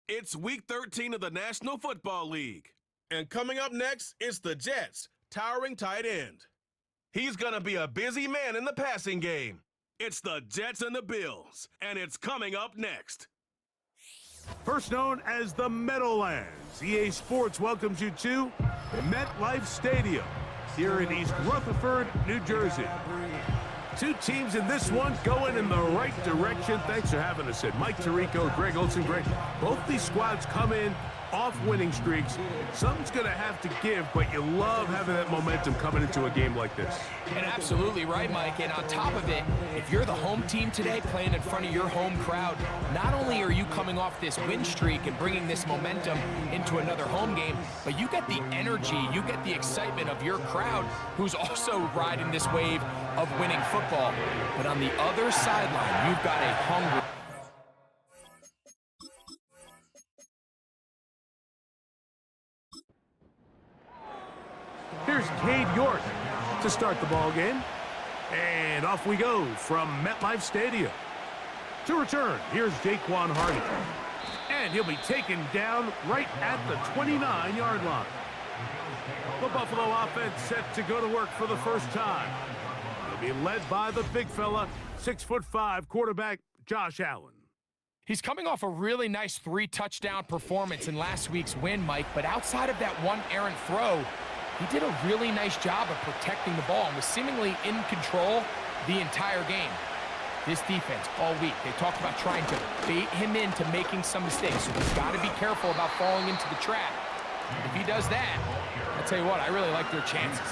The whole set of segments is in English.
It's Week 13 of the National Football League. And coming up next, it's the Jets' towering tight end. He's going to be a busy man in the passing game. It's the Jets and the Bills, and it's coming up next. First known as the Meadowlands, EA Sports welcomes you to MetLife Stadium here in East Rutherford, New Jersey. Two teams in this one going in the right direction. Thanks for having us in. Mike Tirico, Greg Olson. Greg, both these squads come in off winning streaks. Something's going to have to give, but you love having that momentum coming into a game like this. And absolutely right, Mike. And on top of it, if you're the home team today playing in front of your home crowd, not only are you coming off this win streak and bringing this momentum into another home game, but you get the energy, you get the excitement of your crowd who's also riding this wave of winning football. But on the other sideline, you've got a hungry... Here's Cade York to start the ball game. And off we go from MetLife Stadium. To return, here's Jaquan Hardy. And he'll be taken down right at the 29-yard line. The Buffalo offense set to go to work for the first time. They'll be led by the big fella, 6'5" quarterback Josh Allen. He's coming off a really nice 3-touchdown performance in last week's win, Mike, but outside of that one errant throw, he did a really nice job of protecting the ball and was seemingly in control the entire game. This defense, all week, they talked about trying to bait him into making some mistakes, so he's got to be careful about falling into the trap. If he does that, I'll tell you what, I really like their chances.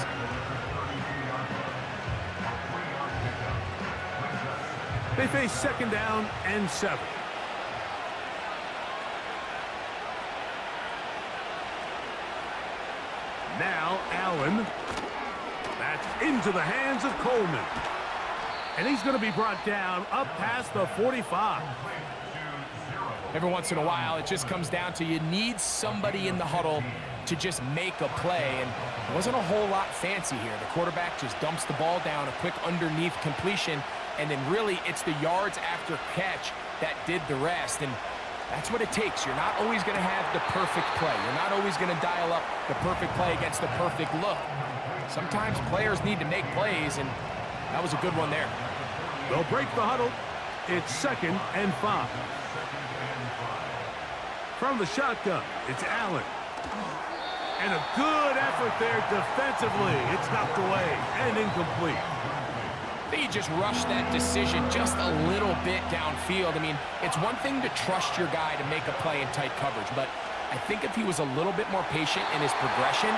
They face second down and 7. Now Allen. That's into the hands of Coleman. And he's going to be brought down up past the 45. Every once in a while, it just comes down to you need somebody in the huddle to just make a play. And it wasn't a whole lot fancy here. The quarterback just dumps the ball down, a quick underneath completion, and then really it's the yards after catch that did the rest. And that's what it takes. You're not always going to have the perfect play. You're not always going to dial up the perfect play against the perfect look. Sometimes players need to make plays, and that was a good one there. They'll break the huddle. It's second and 5. From the shotgun, it's Allen. And a good effort there defensively. It's knocked away and incomplete. He just rushed that decision just a little bit downfield. I mean, it's one thing to trust your guy to make a play in tight coverage, but I think if he was a little bit more patient in his progression,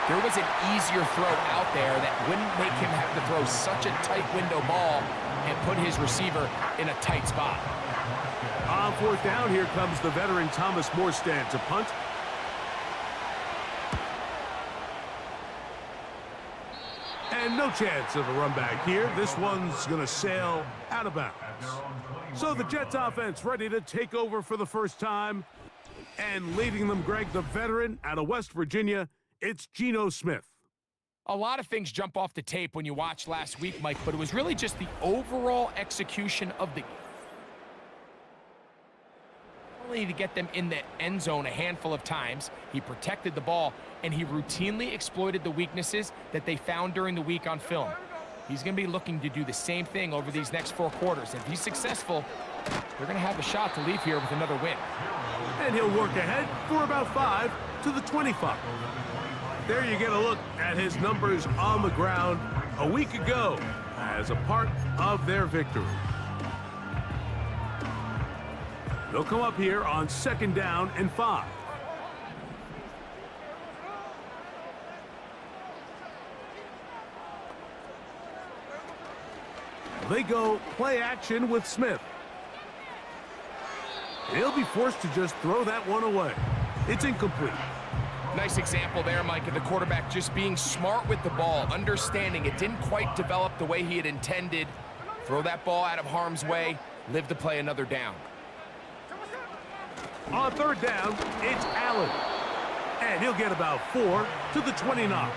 there was an easier throw out there that wouldn't make him have to throw such a tight window ball and put his receiver in a tight spot. On fourth down, here comes the veteran Thomas Morstand to punt. And no chance of a run back here. This one's going to sail out of bounds. So the Jets offense ready to take over for the first time. And leading them, Greg, the veteran out of West Virginia, it's Geno Smith. A lot of things jump off the tape when you watch last week, Mike, but it was really just the overall execution of the to get them in the end zone a handful of times. He protected the ball, and he routinely exploited the weaknesses that they found during the week on film. He's going to be looking to do the same thing over these next 4 quarters. If he's successful, they're going to have a shot to leave here with another win. And he'll work ahead for about 5 to the 25. There you get a look at his numbers on the ground a week ago as a part of their victory. They'll come up here on second down and 5. They go play action with Smith. He'll be forced to just throw that one away. It's incomplete. Nice example there, Mike, of the quarterback just being smart with the ball, understanding it didn't quite develop the way he had intended. Throw that ball out of harm's way, live to play another down. On third down, it's Allen. And he'll get about 4 to the 29.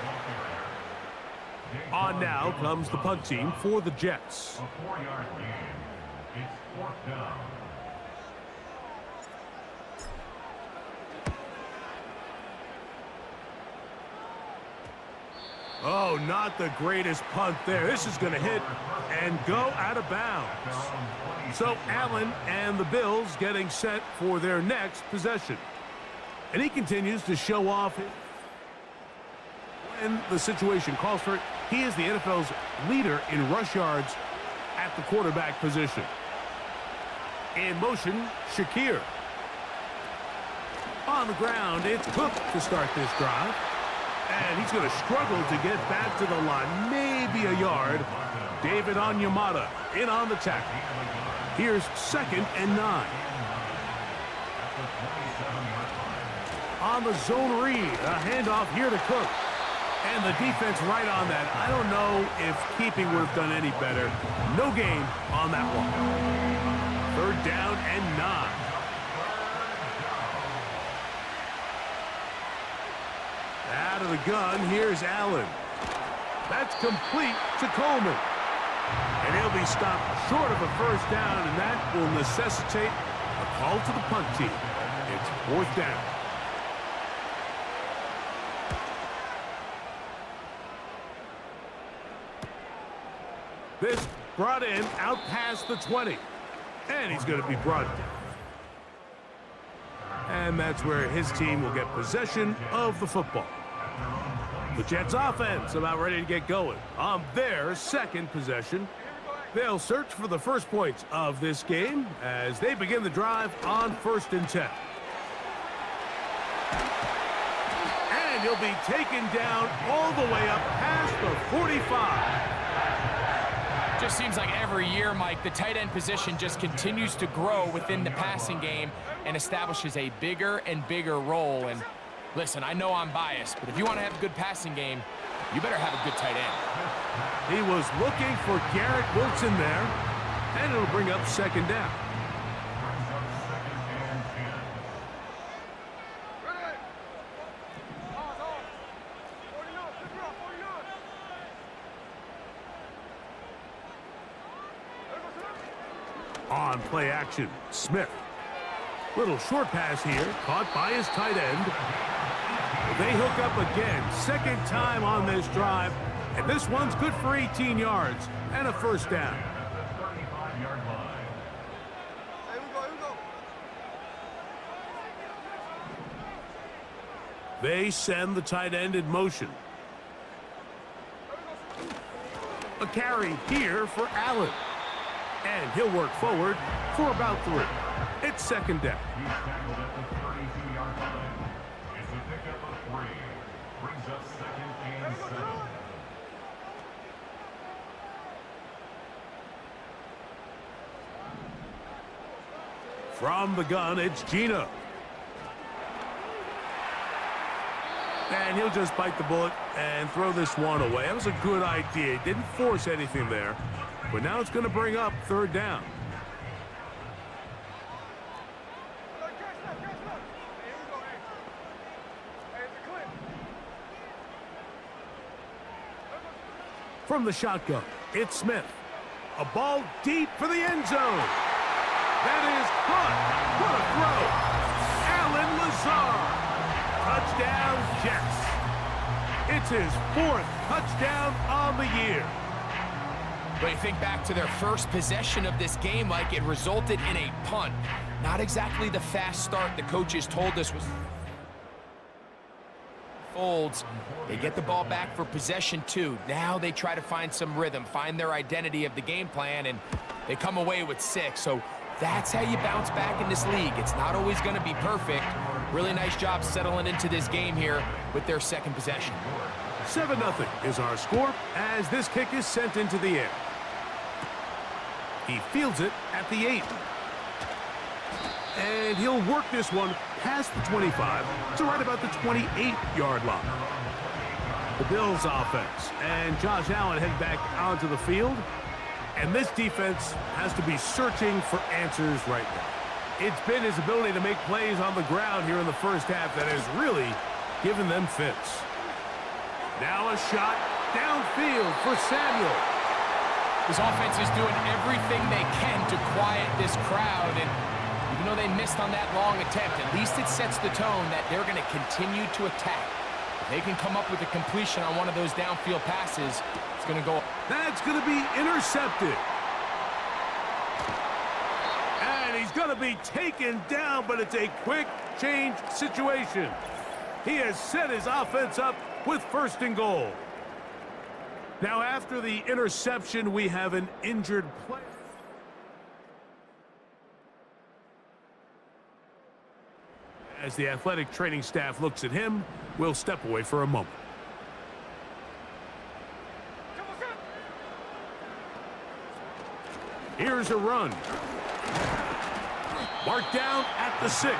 On now comes the punt team for the Jets. A 4-yard gain. It's 4th down. Oh, not the greatest punt there. This is going to hit and go out of bounds. So Allen and the Bills getting set for their next possession. And he continues to show off when the situation calls for it. He is the NFL's leader in rush yards at the quarterback position. In motion, Shakir. On the ground, it's Cook to start this drive. And he's going to struggle to get back to the line. Maybe a yard. David Onyemata in on the tackle. Here's 2nd and 9. On the zone read, a handoff here to Cook. And the defense right on that. I don't know if keeping would have done any better. No gain on that one. 3rd down and 9. Out of the gun, here's Allen. That's complete to Coleman. And he'll be stopped short of a 1st down, and that will necessitate a call to the punt team. It's 4th down. This brought in out past the 20. And he's going to be brought down. And that's where his team will get possession of the football. The Jets offense about ready to get going on their 2nd possession. They'll search for the first points of this game as they begin the drive on 1st and 10. And he'll be taken down all the way up past the 45. Just seems like every year, Mike, the tight end position just continues to grow within the passing game and establishes a bigger and bigger role. And listen, I know I'm biased, but if you want to have a good passing game, you better have a good tight end. He was looking for Garrett Wilson there, and it'll bring up 2nd down. On play action, Smith. Little short pass here, caught by his tight end. They hook up again, 2nd time on this drive, and this one's good for 18 yards and a 1st down. They send the tight end in motion. A carry here for Allen. And he'll work forward for about 3. It's 2nd down. From the gun, it's Gino. And he'll just bite the bullet and throw this one away. That was a good idea. He didn't force anything there. But now it's going to bring up 3rd down. From the shotgun, it's Smith. A ball deep for the end zone. That is caught. What a throw. Allen Lazard. Touchdown, Jets. It's his 4th touchdown on the year. But you think back to their first possession of this game, Mike, it resulted in a punt. Not exactly the fast start the coaches told us was. Folds. They get the ball back for possession 2. Now they try to find some rhythm, find their identity of the game plan, and they come away with 6. So that's how you bounce back in this league. It's not always going to be perfect. Really nice job settling into this game here with their 2nd possession. 7-0 is our score as this kick is sent into the air. He fields it at the 8. And he'll work this one past the 25 to right about the 28-yard line. The Bills offense and Josh Allen head back onto the field. And this defense has to be searching for answers right now. It's been his ability to make plays on the ground here in the 1st half that has really given them fits. Now a shot downfield for Samuel. This offense is doing everything they can to quiet this crowd, and even though they missed on that long attempt, at least it sets the tone that they're going to continue to attack. If they can come up with a completion on one of those downfield passes, it's going to go. That's going to be intercepted. And he's going to be taken down, but it's a quick change situation. He has set his offense up with 1st and goal. Now, after the interception, we have an injured player. As the athletic training staff looks at him, we'll step away for a moment. Here's a run. Marked down at the 6.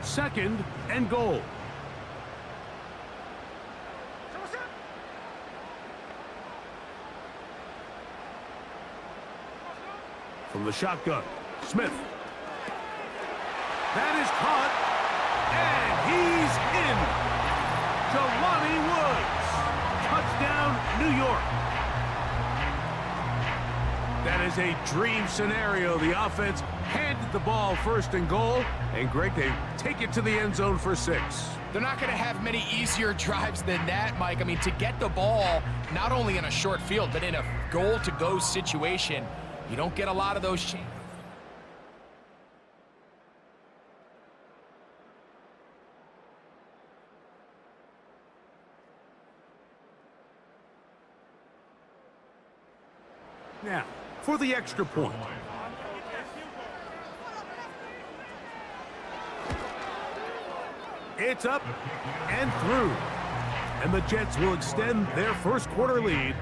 Second and goal. From the shotgun, Smith. That is caught, and he's in. Jelani Woods. Touchdown, New York. That is a dream scenario. The offense handed the ball 1st and goal, and Greg, they take it to the end zone for 6. They're not going to have many easier drives than that, Mike. I mean, to get the ball, not only in a short field, but in a goal-to-go situation, you don't get a lot of those chances. Now, for the extra point. It's up and through. And the Jets will extend their 1st quarter lead.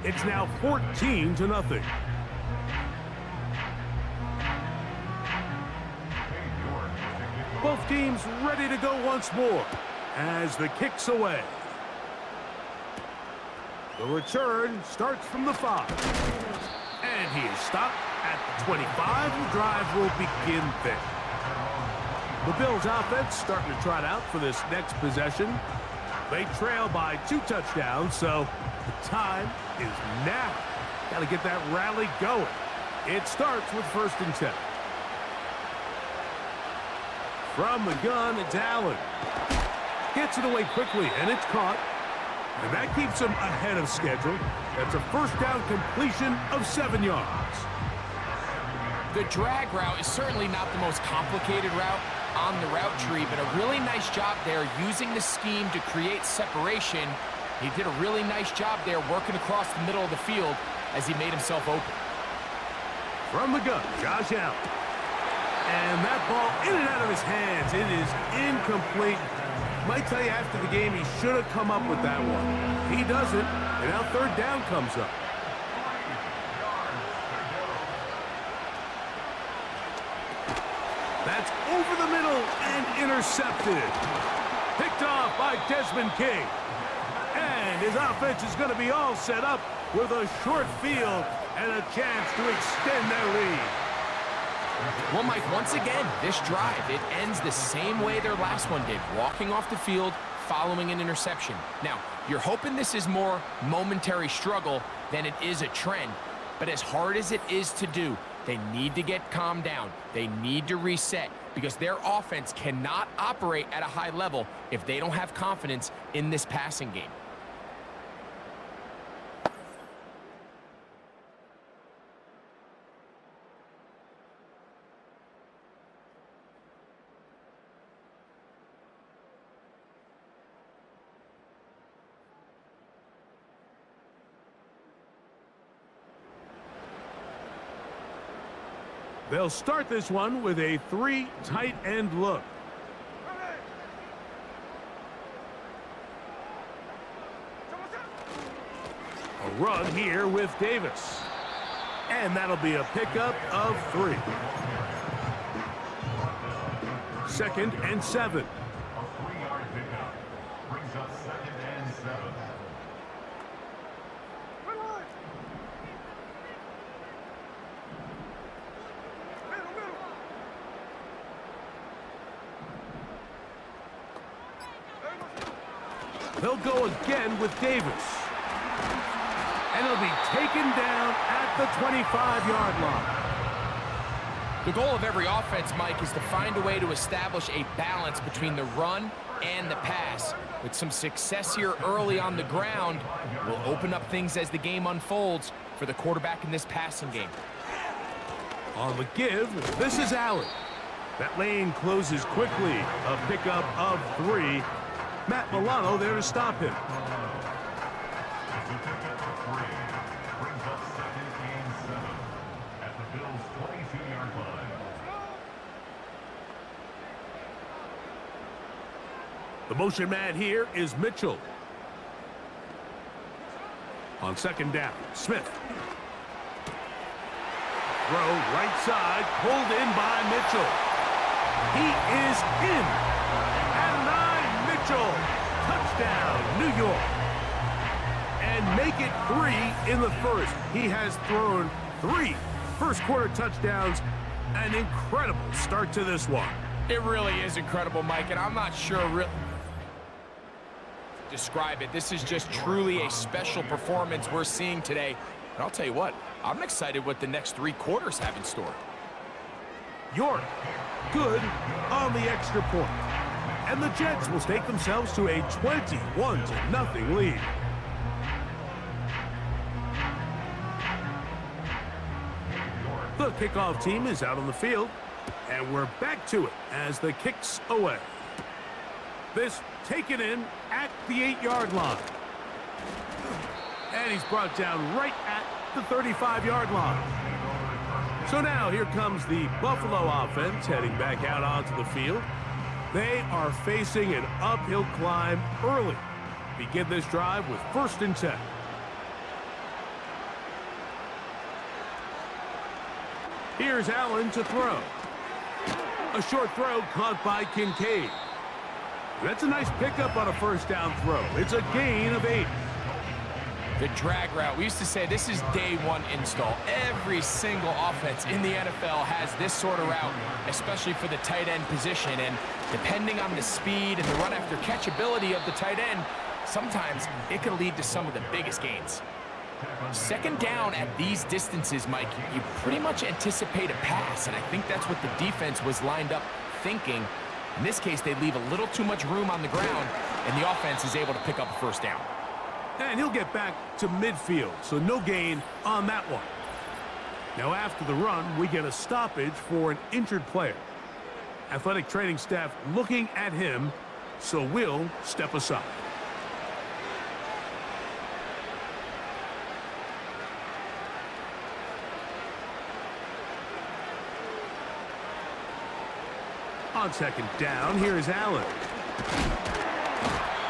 It's now 14-0. Both teams ready to go once more as the kick's away. The return starts from the 5. And he is stopped at the 25. The drive will begin there. The Bills offense starting to trot out for this next possession. They trail by 2 touchdowns, so the time is now. Got to get that rally going. It starts with 1st and 10. From the gun, it's Allen. Gets it away quickly, and it's caught. And that keeps him ahead of schedule. That's a 1st down completion of 7 yards. The drag route is certainly not the most complicated route on the route tree, but a really nice job there using the scheme to create separation. He did a really nice job there working across the middle of the field as he made himself open. From the gun, Josh Allen. And that ball in and out of his hands. It is incomplete. Might tell you after the game he should have come up with that one. He doesn't, and now 3rd down comes up. That's over the middle and intercepted. Picked off by Desmond King. And his offense is going to be all set up with a short field and a chance to extend their lead. Well, Mike, once again, this drive, it ends the same way their last one did, walking off the field following an interception. Now, you're hoping this is more momentary struggle than it is a trend, but as hard as it is to do, they need to get calmed down. They need to reset because their offense cannot operate at a high level if they don't have confidence in this passing game. They'll start this one with a 3 tight end look. A run here with Davis. And that'll be a pickup of 3. 2nd and 7. A 3-yard pickup brings up 2nd and 7. They'll go again with Davis. And it'll be taken down at the 25-yard line. The goal of every offense, Mike, is to find a way to establish a balance between the run and the pass. With some success here early on the ground, will open up things as the game unfolds for the quarterback in this passing game. On the give, this is Allen. That lane closes quickly. A pickup of 3. Matt Milano there to stop him. The pickup for 3 brings up second and 7 at the Bills' 22-yard line. The motion man here is Mitchell. On second down, Smith. Throw right side, pulled in by Mitchell. He is in. At 9, Mitchell. Touchdown, New York. And make it 3 in the first. He has thrown 3 first-quarter touchdowns. An incredible start to this one. It really is incredible, Mike, and I'm not sure describe it. This is just truly a special performance we're seeing today. And I'll tell you what, I'm excited what the next 3 quarters have in store. York, good on the extra point. And the Jets will stake themselves to a 21-0 lead. The kickoff team is out on the field, and we're back to it as the kick's away. This taken in at the 8-yard line. And he's brought down right at the 35-yard line. So now here comes the Buffalo offense heading back out onto the field. They are facing an uphill climb early. Begin this drive with 1st and 10. Here's Allen to throw. A short throw caught by Kincaid. That's a nice pickup on a 1st down throw. It's a gain of 8. The drag route. We used to say this is day 1 install. Every single offense in the NFL has this sort of route, especially for the tight end position. And depending on the speed and the run after catch ability of the tight end, sometimes it can lead to some of the biggest gains. 2nd down at these distances, Mike, you pretty much anticipate a pass, and I think that's what the defense was lined up thinking. In this case, they leave a little too much room on the ground, and the offense is able to pick up a 1st down. And he'll get back to midfield, so no gain on that one. Now after the run, we get a stoppage for an injured player. Athletic training staff looking at him, so we'll step aside. On 2nd down, here's Allen.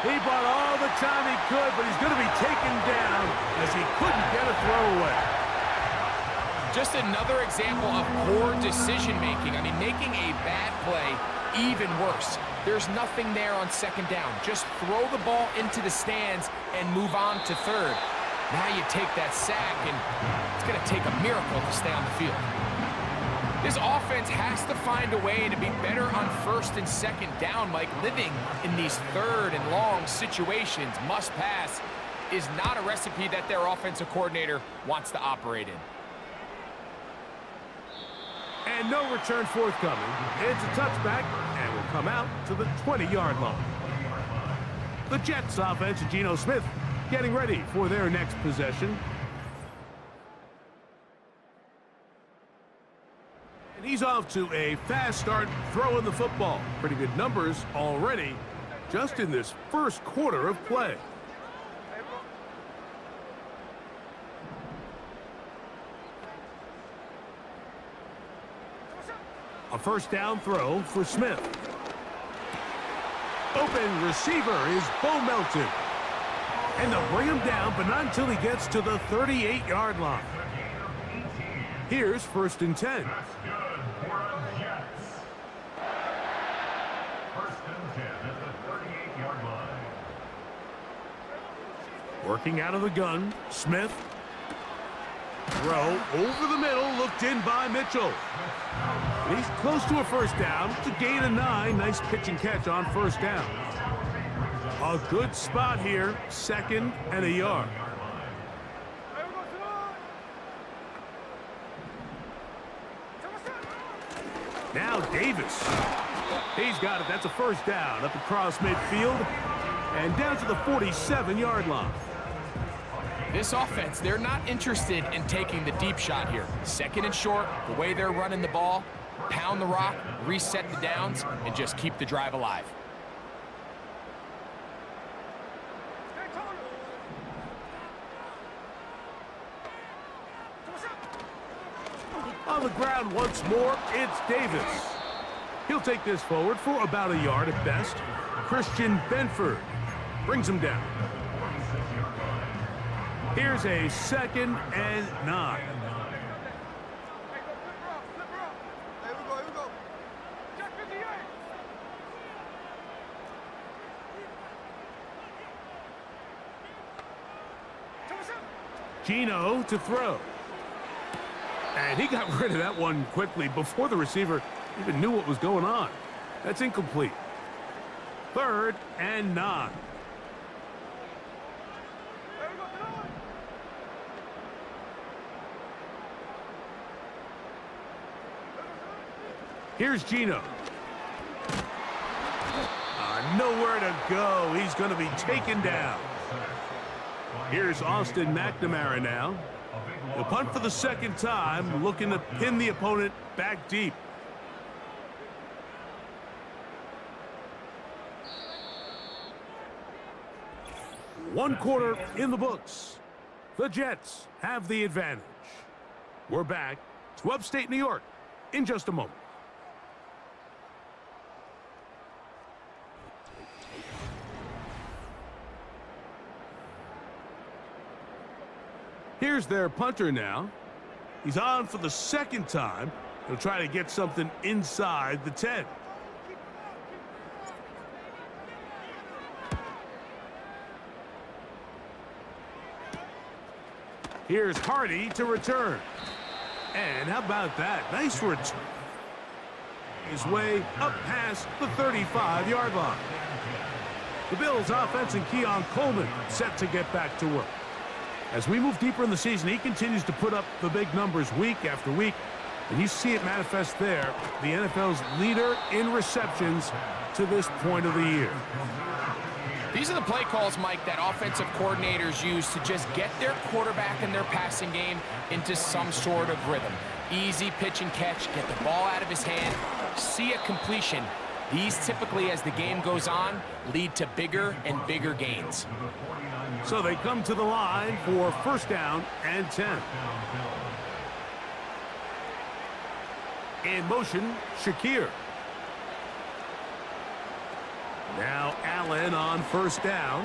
He bought all the time he could, but he's going to be taken down as he couldn't get a throw away. Just another example of poor decision-making. I mean, making a bad play even worse. There's nothing there on 2nd down. Just throw the ball into the stands and move on to 3rd. Now you take that sack, and it's going to take a miracle to stay on the field. This offense has to find a way to be better on 1st and 2nd down, Mike. Living in these 3rd and long situations, must pass, is not a recipe that their offensive coordinator wants to operate in. And no return forthcoming. It's a touchback, and will come out to the 20-yard line. The Jets offense, Geno Smith, getting ready for their next possession. He's off to a fast start throwing the football. Pretty good numbers already just in this 1st quarter of play. A 1st down throw for Smith. Open receiver is Bo Melton. And they'll bring him down, but not until he gets to the 38-yard line. Here's 1st and 10. That's good for the Jets. 1st and 10 at the 38-yard line. Working out of the gun, Smith. Throw over the middle, looked in by Mitchell. He's close to a 1st down. It's a gain of 9. Nice pitch and catch on 1st down. A good spot here, 2nd and a yard. Now Davis. He's got it. That's a first down up across midfield and down to the 47-yard line. This offense, they're not interested in taking the deep shot here. Second and short, the way they're running the ball, pound the rock, reset the downs, and just keep the drive alive. On the ground once more, it's Davis. He'll take this forward for about a yard at best. Christian Benford brings him down. Here's a 2nd and 9. Gino to throw. And he got rid of that one quickly before the receiver even knew what was going on. That's incomplete. 3rd and 9. Here's Gino. Nowhere to go. He's going to be taken down. Here's Austin McNamara now. The punt for the 2nd time, looking to pin the opponent back deep. One quarter in the books. The Jets have the advantage. We're back to upstate New York in just a moment. Here's their punter now. He's on for the 2nd time. He'll try to get something inside the 10. Here's Hardy to return. And how about that? Nice return. His way up past the 35-yard line. The Bills' offense and Keon Coleman set to get back to work. As we move deeper in the season, he continues to put up the big numbers week after week. And you see it manifest there. The NFL's leader in receptions to this point of the year. These are the play calls, Mike, that offensive coordinators use to just get their quarterback and their passing game into some sort of rhythm. Easy pitch and catch, get the ball out of his hand, see a completion. These typically, as the game goes on, lead to bigger and bigger gains. So they come to the line for 1st down and 10. In motion, Shakir. Now Allen on 1st down.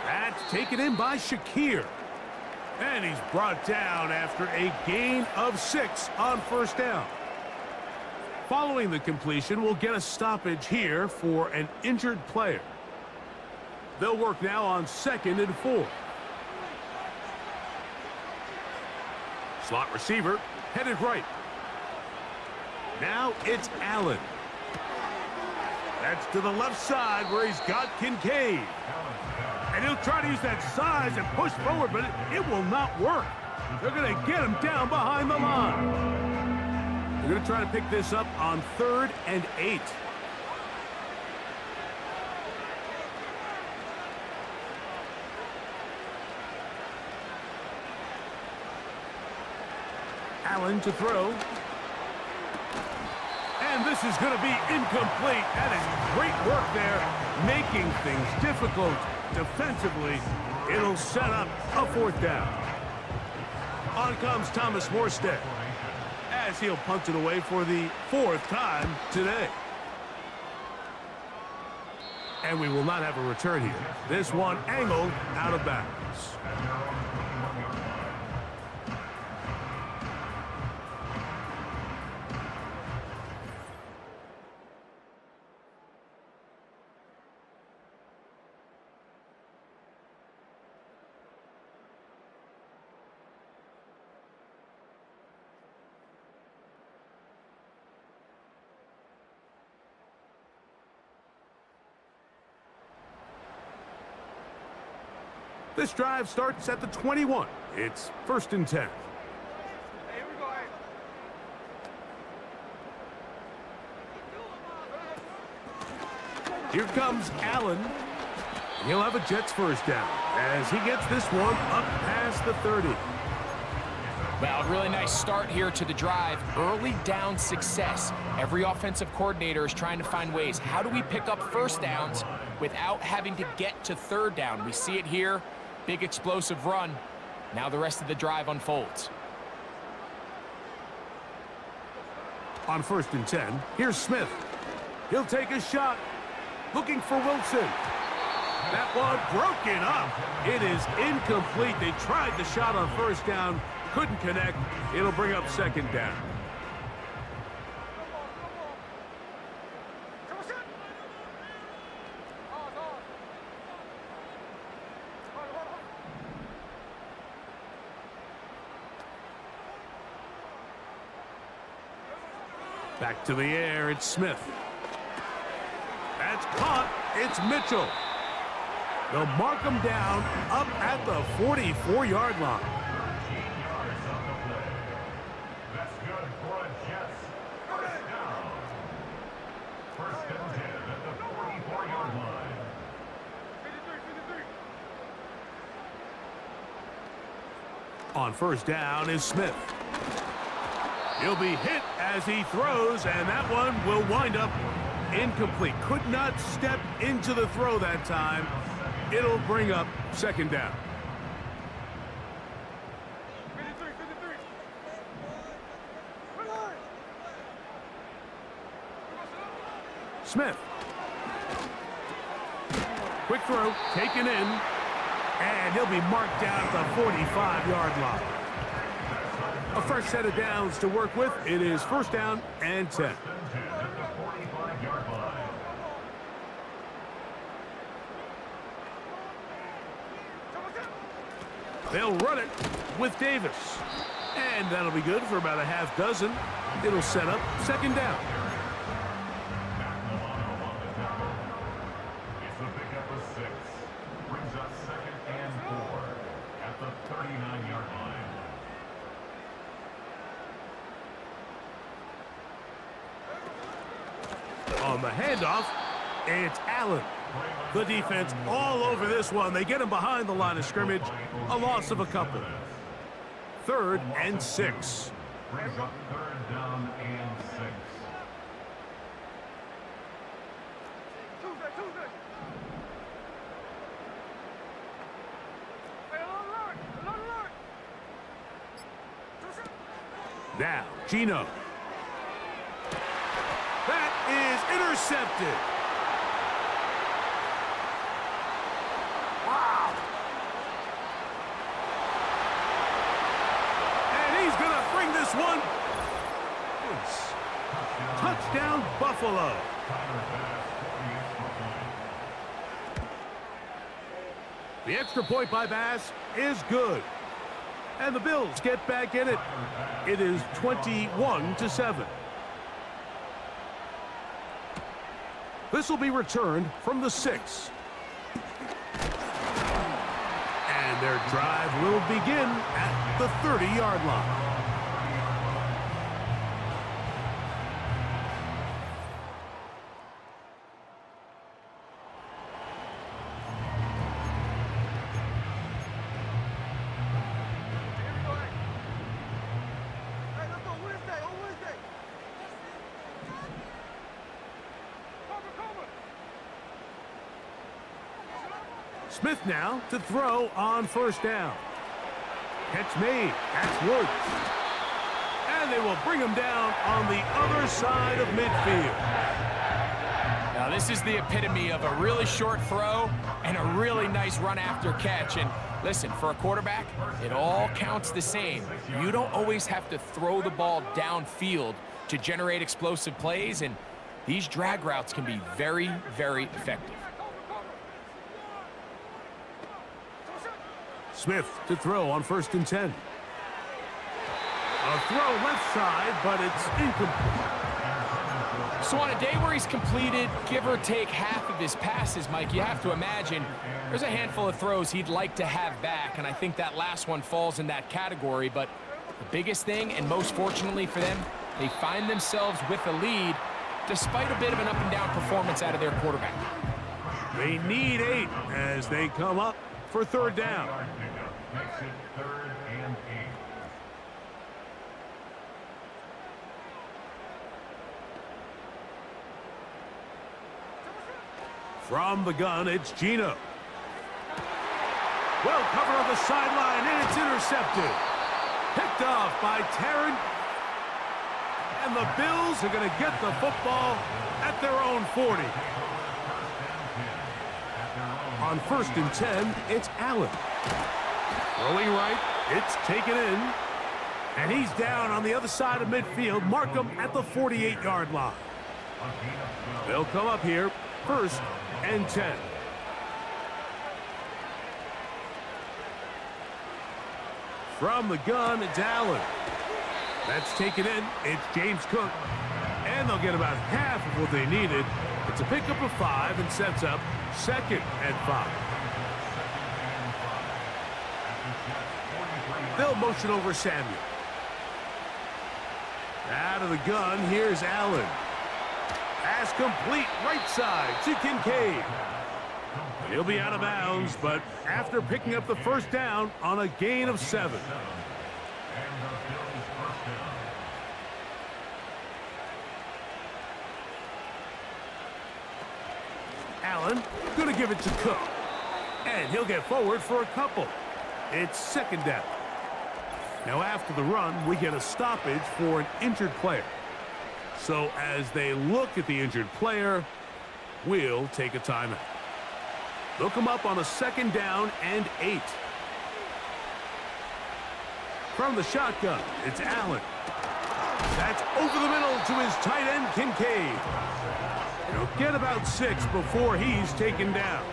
That's taken in by Shakir. And he's brought down after a gain of 6 on 1st down. Following the completion, we'll get a stoppage here for an injured player. They'll work now on 2nd and 4. Slot receiver headed right. Now it's Allen. That's to the left side where he's got Kincaid. And he'll try to use that size and push forward, but it will not work. They're going to get him down behind the line. They're going to try to pick this up on 3rd and 8. Allen to throw. And this is going to be incomplete. That is great work there, making things difficult defensively. It'll set up a 4th down. On comes Thomas Morstead as he'll punt it away for the 4th time today. And we will not have a return here. This one angled out of bounds. This drive starts at the 21. It's 1st and 10. Here comes Allen. He'll have a Jets first down as he gets this one up past the 30. Well, really nice start here to the drive. Early down success. Every offensive coordinator is trying to find ways. How do we pick up first downs without having to get to third down? We see it here. Big explosive run. Now the rest of the drive unfolds. On 1st and 10, here's Smith. He'll take a shot. Looking for Wilson. That one broken up. It is incomplete. They tried the shot on first down. Couldn't connect. It'll bring up second down. Back to the air, it's Smith. That's caught. It's Mitchell. They'll mark him down up at the 44-yard line. 13 yards on the play. That's good for a Jets. First down. First and 10 at the 44-yard line. On first down is Smith. He'll be hit as he throws, and that one will wind up incomplete. Could not step into the throw that time. It'll bring up second down. Smith. Quick throw, taken in, and he'll be marked down at the 45-yard line. A fresh set of downs to work with. It is first down and 10. At the 45-yard line. They'll run it with Davis. And that'll be good for about a half dozen. It'll set up second down. It's a pickup of 6. Brings up second and 4 at the 39-yard line. On the handoff, it's Allen. The defense all over this one. They get him behind the line of scrimmage. A loss of a couple. 3rd and 6. Brings up 3rd down and 6. Now, Gino. That is intercepted. Wow. And he's going to bring this one. Touchdown, Buffalo. The extra point by Bass is good. And the Bills get back in it. It is 21-7. This will be returned from the 6. And their drive will begin at the 30-yard line. Smith now to throw on first down. Catch made. That's Woods. And they will bring him down on the other side of midfield. Now this is the epitome of a really short throw and a really nice run after catch. And listen, for a quarterback, it all counts the same. You don't always have to throw the ball downfield to generate explosive plays, and these drag routes can be very, very effective. Smith to throw on 1st and 10. A throw left side, but it's incomplete. So on a day where he's completed, give or take half of his passes, Mike, you have to imagine there's a handful of throws he'd like to have back, and I think that last one falls in that category. But the biggest thing, and most fortunately for them, they find themselves with a lead despite a bit of an up-and-down performance out of their quarterback. They need 8 as they come up for third down. Makes it 3rd and 8. From the gun, it's Gino. Well covered on the sideline, and it's intercepted. Picked off by Tarrant. And the Bills are going to get the football at their own 40. On 1st and 10, it's Allen. Throwing right, it's taken in. And he's down on the other side of midfield. Mark him at the 48-yard line. They'll come up here, 1st and 10. From the gun, it's Allen. That's taken in. It's James Cook. And they'll get about half of what they needed. It's a pickup of 5 and sets up 2nd and 5. They'll motion over Samuel. Out of the gun, here's Allen. Pass complete, right side to Kincaid. He'll be out of bounds, but after picking up the first down on a gain of 7. Allen going to give it to Cook. And he'll get forward for a couple. It's 2nd down. Now after the run, we get a stoppage for an injured player. So as they look at the injured player, we'll take a timeout. They'll come up on a 2nd down and 8. From the shotgun, it's Allen. That's over the middle to his tight end, Kincaid. He'll get about 6 before he's taken down.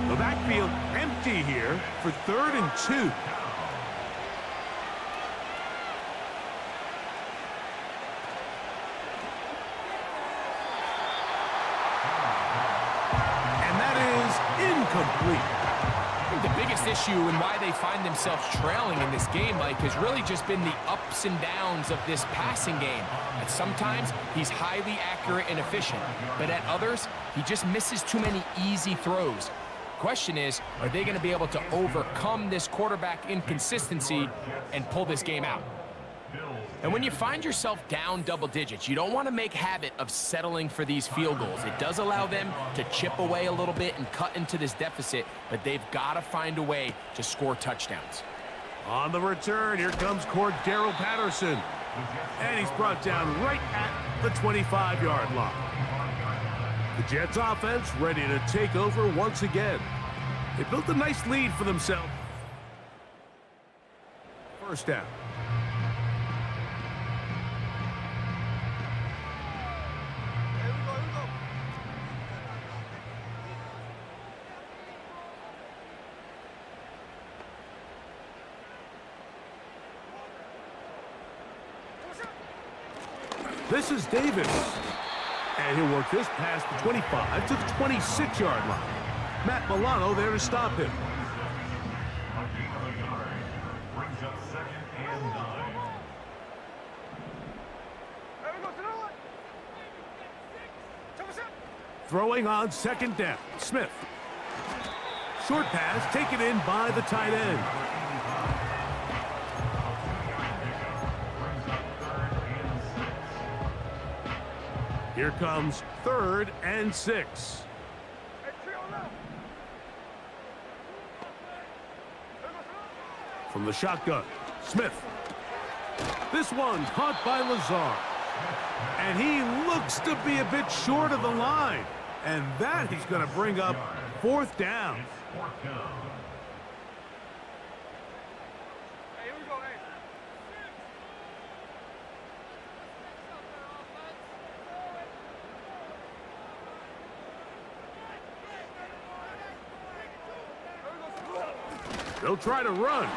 The backfield empty here for 3rd and 2. Incomplete. I think the biggest issue and why they find themselves trailing in this game, Mike, has really just been the ups and downs of this passing game. And sometimes he's highly accurate and efficient, but at others, he just misses too many easy throws. Question is, are they going to be able to overcome this quarterback inconsistency and pull this game out? And when you find yourself down double digits, you don't want to make habit of settling for these field goals. It does allow them to chip away a little bit and cut into this deficit, but they've got to find a way to score touchdowns. On the return, here comes Cordero Patterson. And he's brought down right at the 25-yard line. The Jets offense ready to take over once again. They built a nice lead for themselves. 1st down. This is Davis. And he'll work this past the 25 to the 26-yard line. Matt Milano there to stop him. Brings up 2nd and 9. Throwing on 2nd down. Smith. Short pass taken in by the tight end. Here comes 3rd and 6. From the shotgun, Smith. This one caught by Lazar. And he looks to be a bit short of the line. And that is going to bring up 4th down. They'll try to run.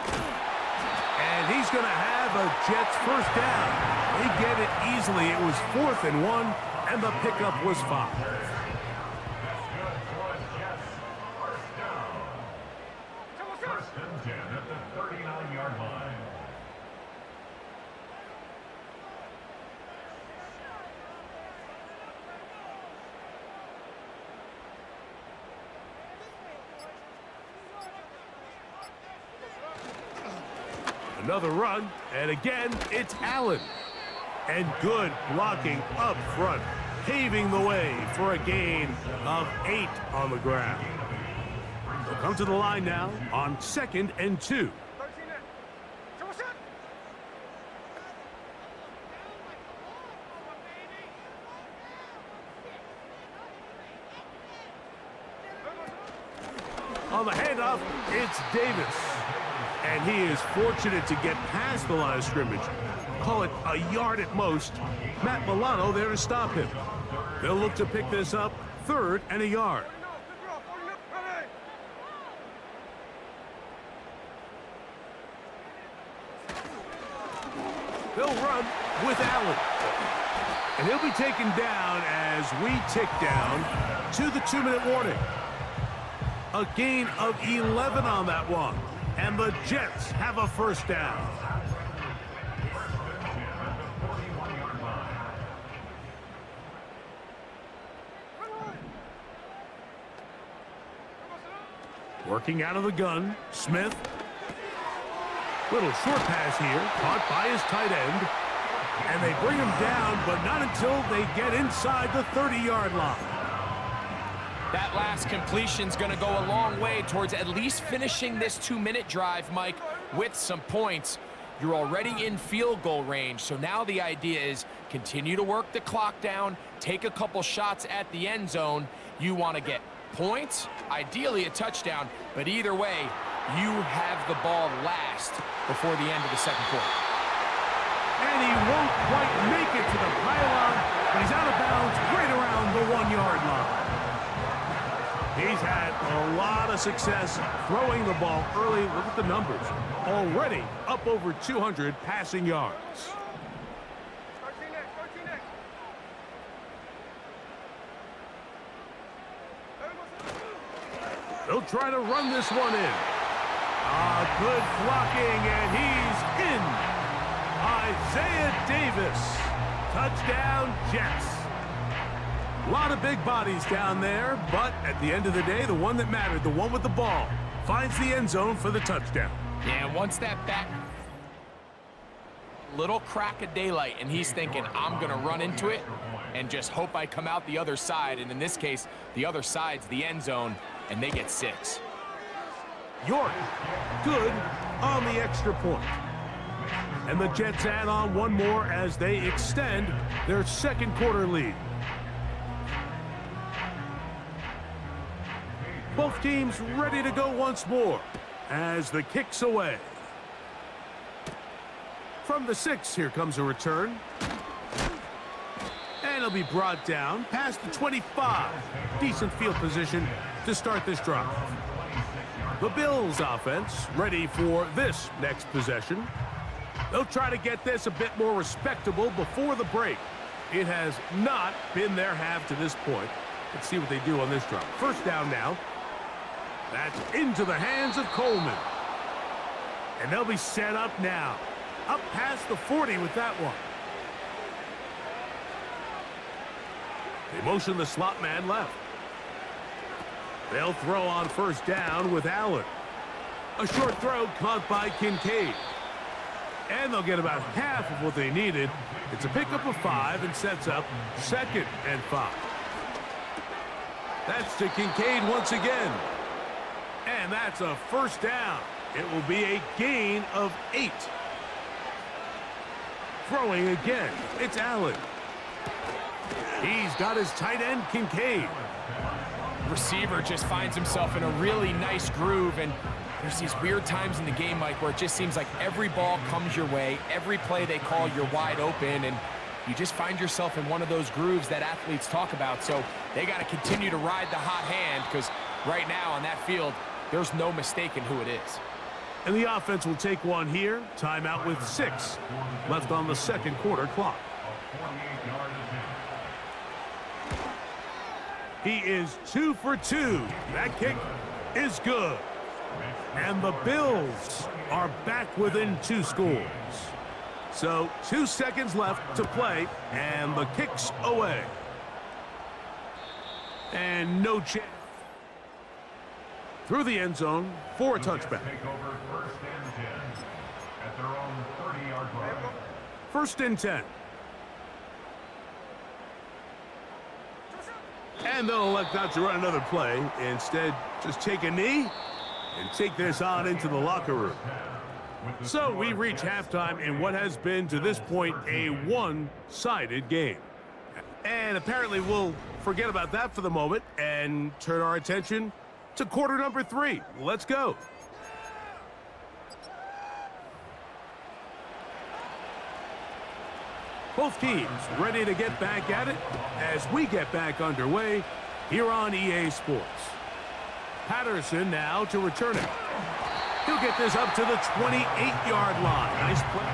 And he's going to have a Jets 1st down. They get it easily. It was 4th and 1, and the pickup was 5. That's good for the Jets. 1st down. 1st and 10 at the 39-yard line. Another run, and again, it's Allen. And good blocking up front, paving the way for a gain of 8 on the ground. They'll come to the line now on 2nd and 2. On the handoff, it's Davis. And he is fortunate to get past the line of scrimmage. Call it a yard at most. Matt Milano there to stop him. They'll look to pick this up 3rd and a yard. They'll run with Allen. And he'll be taken down as we tick down to the 2-minute warning. A gain of 11 on that one. And the Jets have a first down. Working out of the gun, Smith. Little short pass here, caught by his tight end. And they bring him down, but not until they get inside the 30-yard line. That last completion's going to go a long way towards at least finishing this 2-minute drive, Mike, with some points. You're already in field goal range, so now the idea is continue to work the clock down, take a couple shots at the end zone. You want to get points, ideally a touchdown, but either way, you have the ball last before the end of the second quarter. And he won't quite make it to the pylon, but he's out of bounds right around the 1-yard line. He's had a lot of success throwing the ball early. Look at the numbers. Already up over 200 passing yards. They'll try to run this one in. Good blocking, and he's in. Isaiah Davis. Touchdown, Jets. A lot of big bodies down there, but at the end of the day, the one that mattered, the one with the ball, finds the end zone for the touchdown. Yeah, once that back little crack of daylight, and he's thinking, I'm going to run into it and just hope I come out the other side. And in this case, the other side's the end zone, and they get 6. York, good on the extra point. And the Jets add on one more as they extend their second quarter lead. Both teams ready to go once more as the kick's away. From the 6, here comes a return. And it'll be brought down past the 25. Decent field position to start this drive. The Bills offense ready for this next possession. They'll try to get this a bit more respectable before the break. It has not been their half to this point. Let's see what they do on this drive. First down now. That's into the hands of Coleman. And they'll be set up now. Up past the 40 with that one. They motion the slot man left. They'll throw on first down with Allen. A short throw caught by Kincaid. And they'll get about half of what they needed. It's a pickup of 5 and sets up 2nd and 5. That's to Kincaid once again. And that's a first down. It will be a gain of 8. Throwing again, it's Allen. He's got his tight end, Kincaid. Receiver just finds himself in a really nice groove, and there's these weird times in the game, Mike, where it just seems like every ball comes your way, every play they call, you're wide open, and you just find yourself in one of those grooves that athletes talk about. So they got to continue to ride the hot hand, because right now on that field, there's no mistaking who it is. And the offense will take one here. Timeout with 6 left on the second quarter clock. He is 2 for 2. That kick is good. And the Bills are back within 2 scores. So 2 seconds left to play, and the kick's away. And no chance. Through the end zone for a touchback. at their own 30-yard line. First and 10. And they'll elect not to run another play. Instead, just take a knee and take this on into the locker room. So we reach halftime in what has been, to this point, a one-sided game. And apparently we'll forget about that for the moment and turn our attention to quarter number 3. Let's go. Both teams ready to get back at it as we get back underway here on EA Sports. Patterson now to return it. He'll get this up to the 28-yard line. Nice play.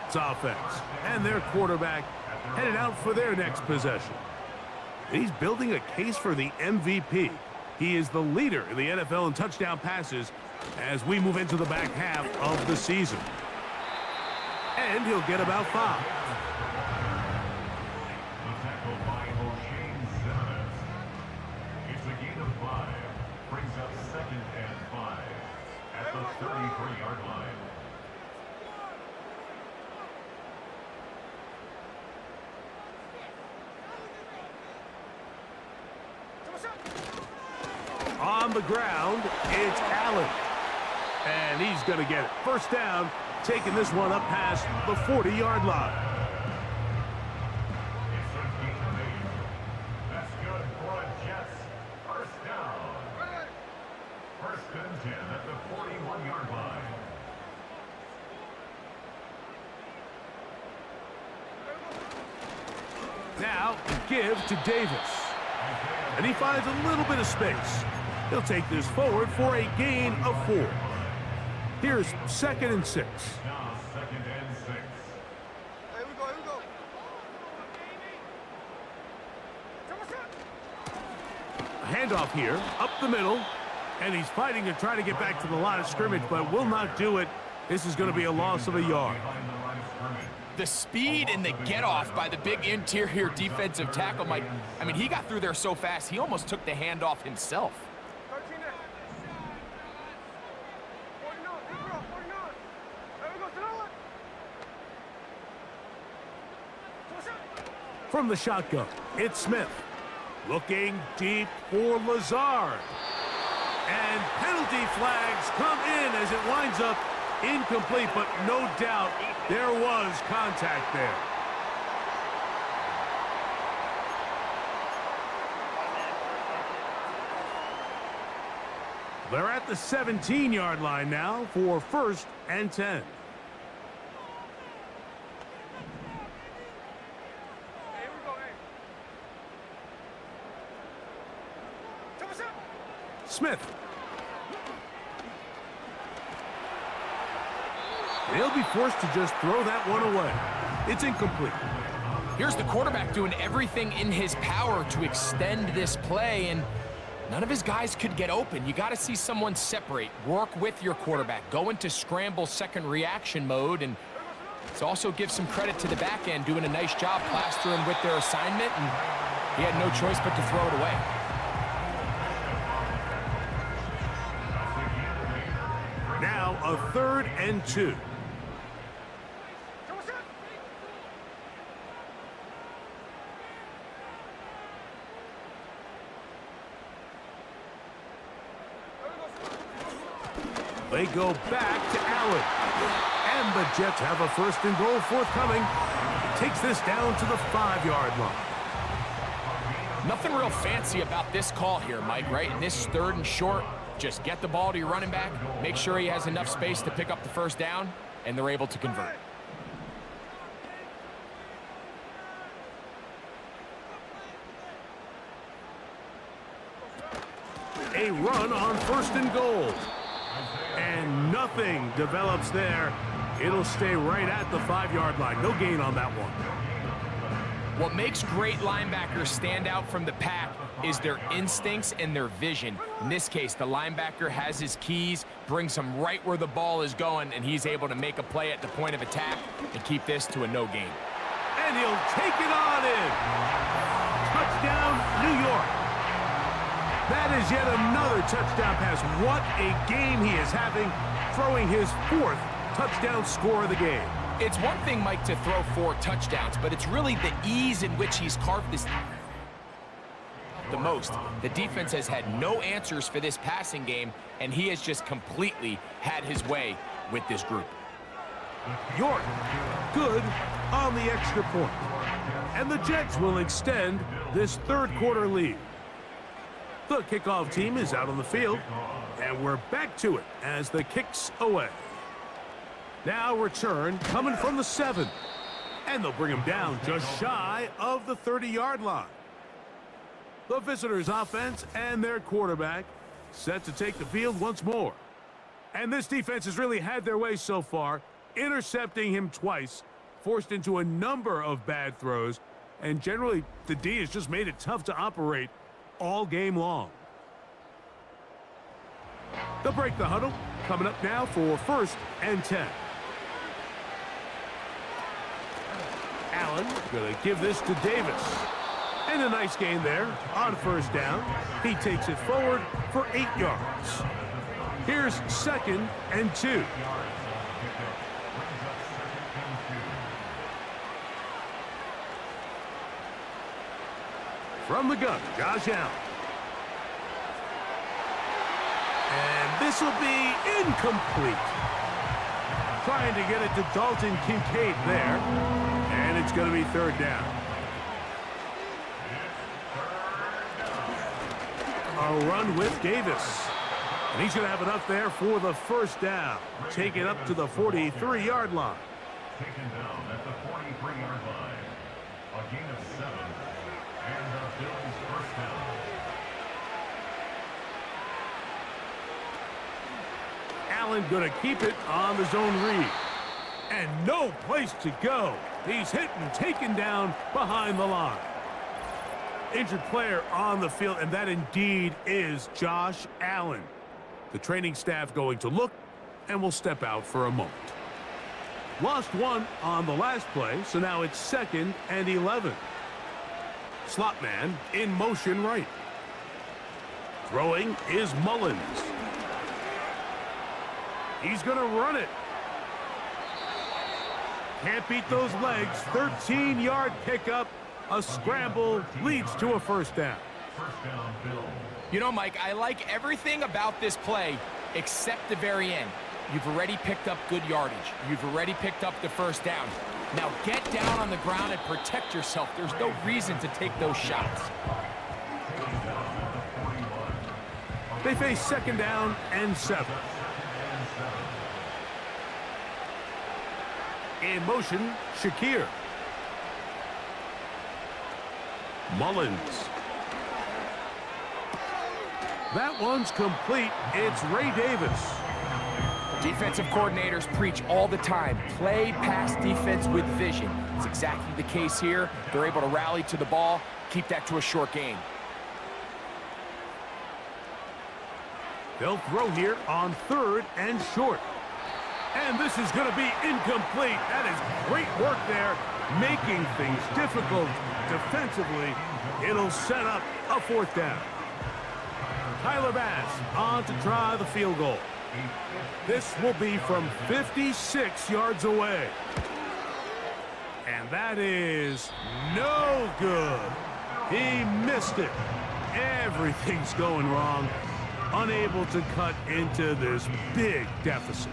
It's offense. And their quarterback headed out for their next possession. He's building a case for the MVP. He is the leader in the NFL in touchdown passes as we move into the back half of the season. And he'll get about 5. The tackle by O'Shane Simmons. It's a gain of 5. Brings up 2nd and 5 at the 33-yard line. On the ground, it's Allen. And he's going to get it. First down, taking this one up past the 40-yard line. It's a gain of 8. That's good for a Jets first down. First and 10 at the 41-yard line. Now, give to Davis. And he finds a little bit of space. He'll take this forward for a gain of 4. Here's 2nd and 6. Now 2nd and 6. Here we go. A handoff here, up the middle. And he's fighting to try to get back to the line of scrimmage, but will not do it. This is going to be a loss of a yard. Behind the line of scrimmage. The speed and the get-off by the big interior defensive tackle, Mike. I mean, he got through there so fast, he almost took the handoff himself. 13 there. 49. There we go. From the shotgun, it's Smith. Looking deep for Lazard. And penalty flags come in as it winds up incomplete, but no doubt there was contact there. They're at the 17-yard line now for 1st and 10. Smith. They'll be forced to just throw that one away. It's incomplete. Here's the quarterback doing everything in his power to extend this play, and none of his guys could get open. You got to see someone separate, work with your quarterback, go into scramble second reaction mode, and let's also give some credit to the back end doing a nice job plastering with their assignment, and he had no choice but to throw it away. Now a 3rd and 2. They go back to Allen. And the Jets have a 1st and goal forthcoming. Takes this down to the 5-yard line. Nothing real fancy about this call here, Mike, right? In this 3rd and short, just get the ball to your running back, make sure he has enough space to pick up the first down, and they're able to convert. A run on 1st and goal. And nothing develops there. It'll stay right at the 5-yard line. No gain on that one. What makes great linebackers stand out from the pack is their instincts and their vision. In this case, the linebacker has his keys, brings him right where the ball is going, and he's able to make a play at the point of attack and keep this to a no gain. And he'll take it on in. Touchdown, New York. That is yet another touchdown pass. What a game he is having, throwing his 4th touchdown score of the game. It's one thing, Mike, to throw 4 touchdowns, but it's really the ease in which he's carved this the most. The defense has had no answers for this passing game, and he has just completely had his way with this group. York, good on the extra point. And the Jets will extend this 3rd quarter lead. The kickoff team is out on the field, and we're back to it as the kick's away. Now return coming from the 7, and they'll bring him down just shy of the 30-yard line. The visitors' offense and their quarterback set to take the field once more. And this defense has really had their way so far, intercepting him twice, forced into a number of bad throws, and generally the D has just made it tough to operate all game long. They'll break the huddle, coming up now for 1st and 10. Allen going to give this to Davis. And a nice gain there on 1st down. He takes it forward for 8 yards. Here's 2nd and 2. From the gun, Josh Allen. And this will be incomplete. Trying to get it to Dalton Kincaid there. And it's going to be 3rd down. A run with Davis. And he's going to have enough there for the 1st down. Take it up to the 43-yard line. Taken down at the 43-yard line. A gain of 7. And the Bills' 1st down. Allen going to keep it on the zone read. And no place to go. He's hit and taken down behind the line. Injured player on the field, and that indeed is Josh Allen. The training staff going to look and will step out for a moment. Lost 1 on the last play, so now it's 2nd and 11. Slot man in motion right. Throwing is Mullins. He's going to run it. Can't beat those legs. 13-yard pickup. A scramble leads to a 1st down. You know, Mike, I like everything about this play except the very end. You've already picked up good yardage. You've already picked up the 1st down. Now get down on the ground and protect yourself. There's no reason to take those shots. They face 2nd down and 7. In motion, Shakir. Mullins. That one's complete. It's Ray Davis. Defensive coordinators preach all the time, play pass defense with vision. It's exactly the case here. They're able to rally to the ball, keep that to a short gain. They'll throw here on 3rd and short. And this is going to be incomplete. That is great work there, making things difficult defensively. It'll set up a 4th down. Tyler Bass on to try the field goal. This will be from 56 yards away. And that is no good. He missed it. Everything's going wrong. Unable to cut into this big deficit.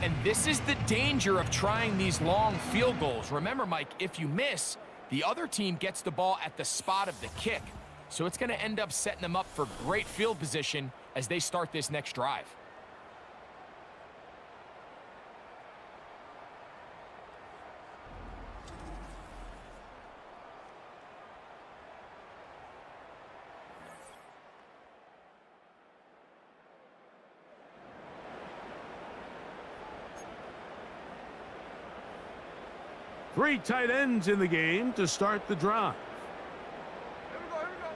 And this is the danger of trying these long field goals. Remember, Mike, if you miss, the other team gets the ball at the spot of the kick. So it's going to end up setting them up for great field position as they start this next drive. Three tight ends in the game to start the drive. Here we go, here we go.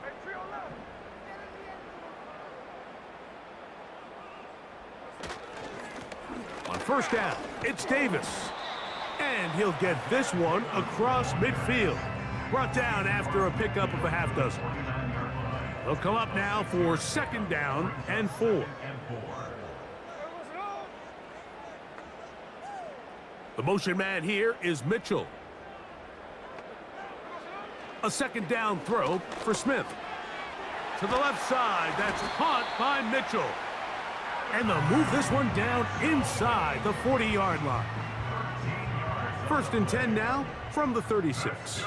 Hey, trio left. On 1st down, it's Davis. And he'll get this one across midfield. brought down after a pickup of a half dozen. They'll come up now for 2nd down and 4. The motion man here is Mitchell. A 2nd down throw for Smith. To the left side, that's caught by Mitchell. And they'll move this one down inside the 40-yard line. 1st and 10 now from the 36.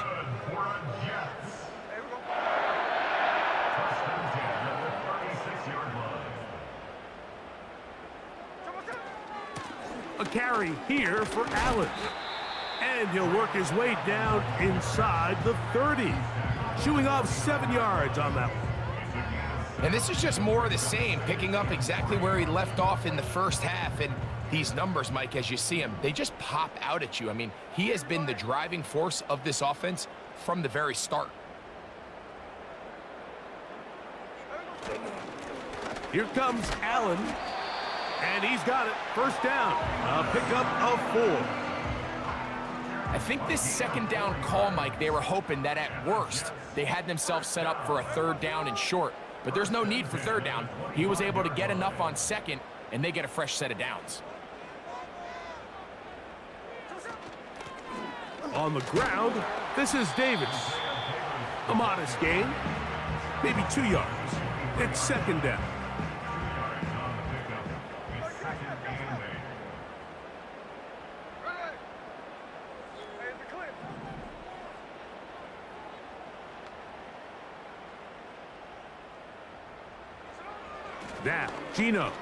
A carry here for Allen. And he'll work his way down inside the 30. Shooing off 7 yards on that one. And this is just more of the same, picking up exactly where he left off in the first half. And these numbers, Mike, as you see him, they just pop out at you. I mean, he has been the driving force of this offense from the very start. Here comes Allen. And he's got it. 1st down. A pickup of 4. I think this 2nd down call, Mike, they were hoping that at worst they had themselves set up for a 3rd down and short. But there's no need for 3rd down. He was able to get enough on 2nd, and they get a fresh set of downs. On the ground, this is Davis. A modest gain. Maybe 2 yards. It's 2nd down. Now, Gino.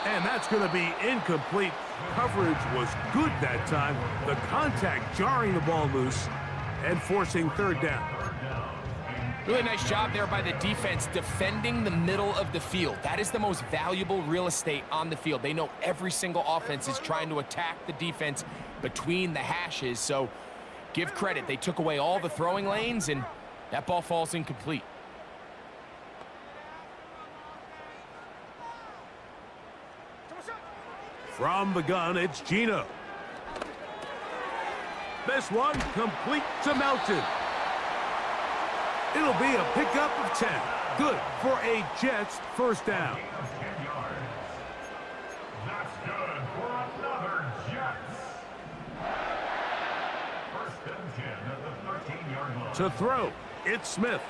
And that's going to be incomplete. Coverage was good that time. The contact jarring the ball loose and forcing 3rd down. Really nice job there by the defense defending the middle of the field. That is the most valuable real estate on the field. They know every single offense is trying to attack the defense between the hashes. So give credit. They took away all the throwing lanes, and that ball falls incomplete. From the gun, it's Gino. This one complete to Melton. It'll be a pickup of 10. Good for a Jets 1st down. That's good for another Jets. 1st and 10 at the 13-yard line. To throw, it's Smith.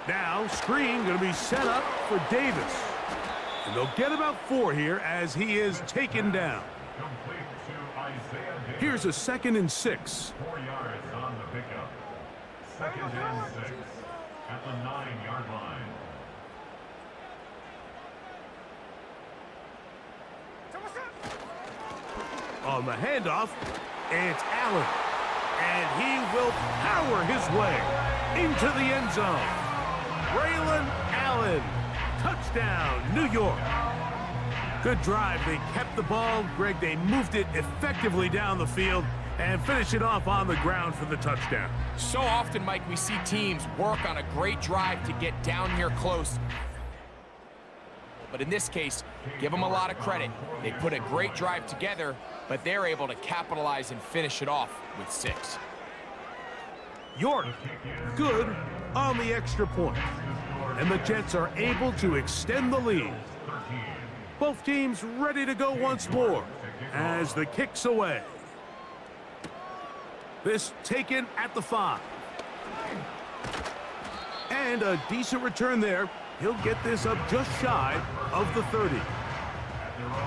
Now, screen going to be set up for Davis. And they'll get about 4 here as he is taken down. Complete to Isaiah Davis. Here's a 2nd and 6. 4 yards on the pickup. 2nd and 6 at the 9-yard line. On the handoff, it's Allen. And he will power his way into the end zone. Braylon Allen. Touchdown, New York. Good drive. They kept the ball. Greg, they moved it effectively down the field and finish it off on the ground for the touchdown. So often, Mike, we see teams work on a great drive to get down here close. But in this case, give them a lot of credit. They put a great drive together, but they're able to capitalize and finish it off with 6. York, good on the extra point. And the Jets are able to extend the lead. Both teams ready to go once more as the kick's away. This taken at the 5. And a decent return there. He'll get this up just shy of the 30.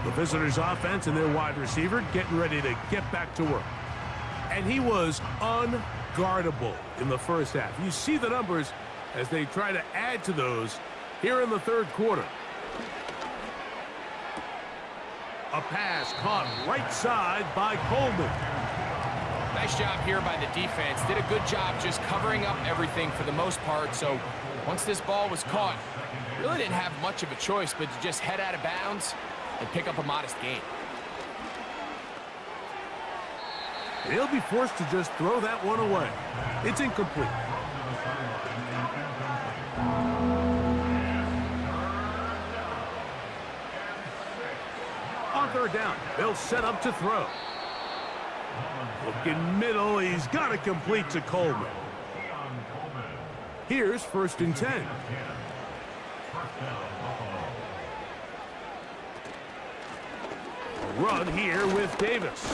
The visitors' offense and their wide receiver getting ready to get back to work. And he was unguardable in the first half. You see the numbers as they try to add to those here in the 3rd quarter. A pass caught right side by Coleman. Nice job here by the defense. Did a good job just covering up everything for the most part. So once this ball was caught, really didn't have much of a choice but to just head out of bounds and pick up a modest gain. He'll be forced to just throw that one away. It's incomplete. On 3rd down, they'll set up to throw. Looking middle, he's got it complete to Coleman. Here's 1st and 10. A run here with Davis.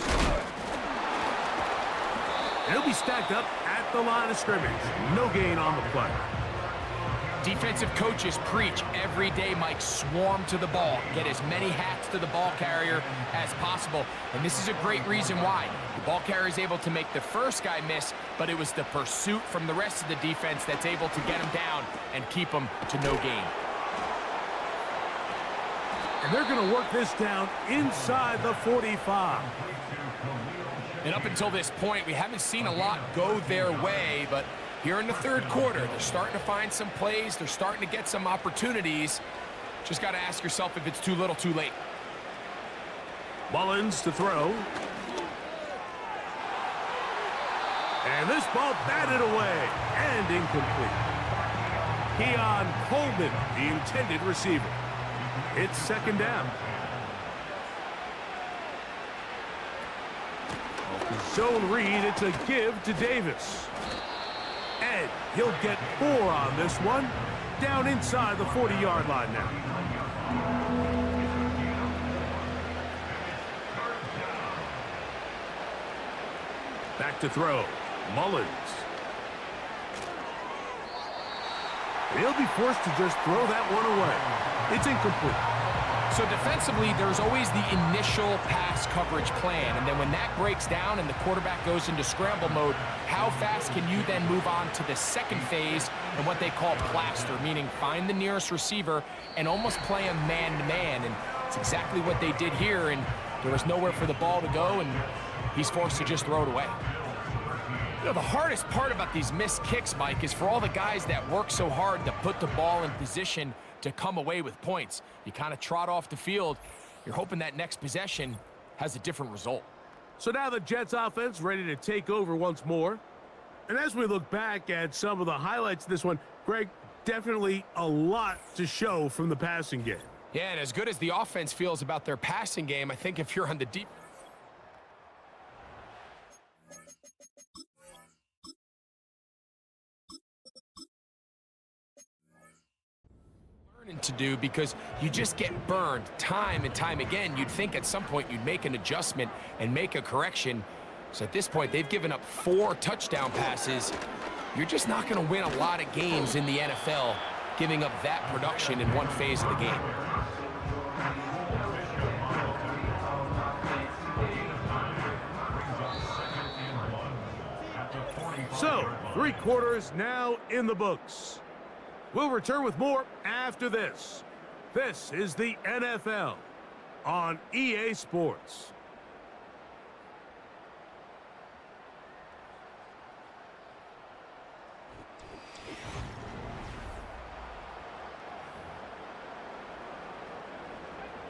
He'll be stacked up at the line of scrimmage. No gain on the play. Defensive coaches preach every day, Mike, swarm to the ball. Get as many hacks to the ball carrier as possible. And this is a great reason why. The ball carrier is able to make the first guy miss, but it was the pursuit from the rest of the defense that's able to get him down and keep him to no gain. And they're going to work this down inside the 45. And up until this point, we haven't seen a lot go their way, but here in the 3rd quarter, they're starting to find some plays. They're starting to get some opportunities. Just got to ask yourself if it's too little, too late. Mullins to throw. And this ball batted away and incomplete. Keon Coleman, the intended receiver. It's 2nd down. Zone read, it's a give to Davis. And he'll get 4 on this one. Down inside the 40-yard line now. Back to throw. Mullins. He'll be forced to just throw that one away. It's incomplete. So defensively, there's always the initial pass coverage plan, and then when that breaks down and the quarterback goes into scramble mode, how fast can you then move on to the second phase and what they call plaster, meaning find the nearest receiver and almost play him man-to-man, and it's exactly what they did here, and there was nowhere for the ball to go, and he's forced to just throw it away. You know, the hardest part about these missed kicks, Mike, is for all the guys that work so hard to put the ball in position to come away with points. You kind of trot off the field. You're hoping that next possession has a different result. So now the Jets offense ready to take over once more. And as we look back at some of the highlights of this one, Greg, definitely a lot to show from the passing game. Yeah, and as good as the offense feels about their passing game, I think if you're on the deep to do, because you just get burned time and time again. You'd think at some point you'd make an adjustment and make a correction. So at this point, they've given up 4 touchdown passes. You're just not going to win a lot of games in the NFL giving up that production in one phase of the game. So, 3 quarters now in the books. We'll return with more after this. This is the NFL on EA Sports.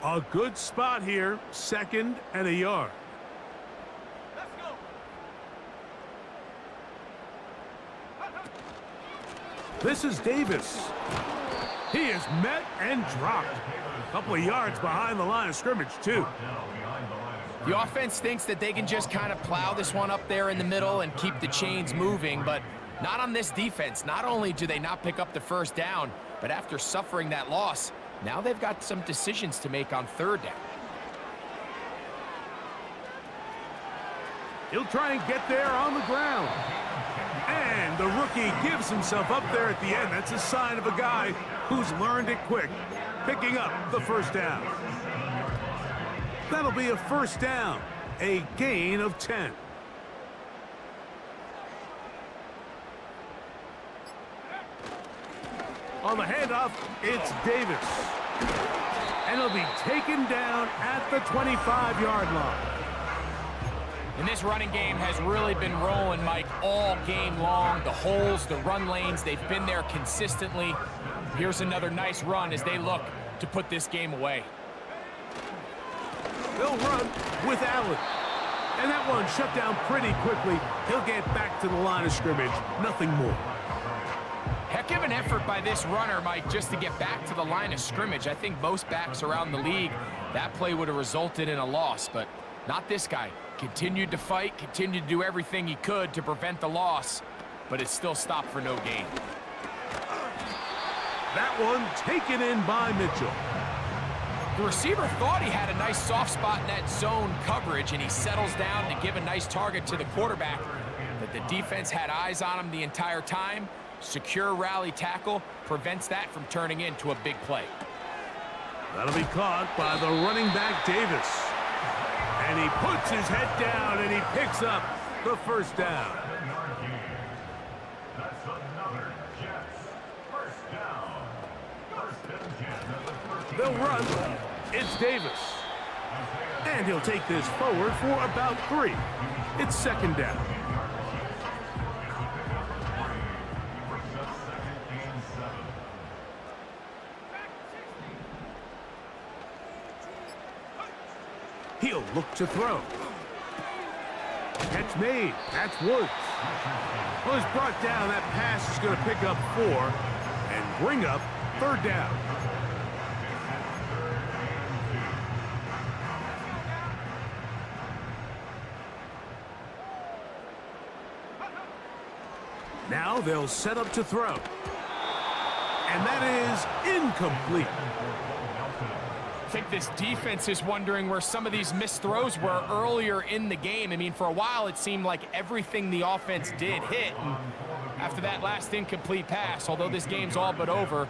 A good spot here, 2nd and a yard. Let's go. This is Davis. He is met and dropped. A couple of yards behind the line of scrimmage, too. The offense thinks that they can just kind of plow this one up there in the middle and keep the chains moving, but not on this defense. Not only do they not pick up the 1st down, but after suffering that loss, now they've got some decisions to make on 3rd down. He'll try and get there on the ground. And the rookie gives himself up there at the end. That's a sign of a guy who's learned it quick, picking up the 1st down. That'll be a 1st down, a gain of 10. On the handoff, it's Davis. And he'll be taken down at the 25-yard line. And this running game has really been rolling, Mike, all game long. The holes, the run lanes, they've been there consistently. Here's another nice run as they look to put this game away. They'll run with Allen. And that one shut down pretty quickly. He'll get back to the line of scrimmage. Nothing more. Heck of an effort by this runner, Mike, just to get back to the line of scrimmage. I think most backs around the league, that play would have resulted in a loss, but not this guy. continued to fight, continued to do everything he could to prevent the loss, but it still stopped for no gain. That one taken in by Mitchell. The receiver thought he had a nice soft spot in that zone coverage, and he settles down to give a nice target to the quarterback. But the defense had eyes on him the entire time. Secure rally tackle prevents that from turning into a big play. That'll be caught by the running back, Davis. And he puts his head down, and he picks up the first down. That's another Jets. First down. First and 10 at the 13. They'll run. It's Davis. And he'll take this forward for about 3. It's second down. He'll look to throw. Catch made. That's Woods. Well, he's brought down. That pass is going to pick up 4 and bring up third down. Now they'll set up to throw. And that is incomplete. I think this defense is wondering where some of these missed throws were earlier in the game. I mean, for a while, it seemed like everything the offense did hit. And after that last incomplete pass, although this game's all but over,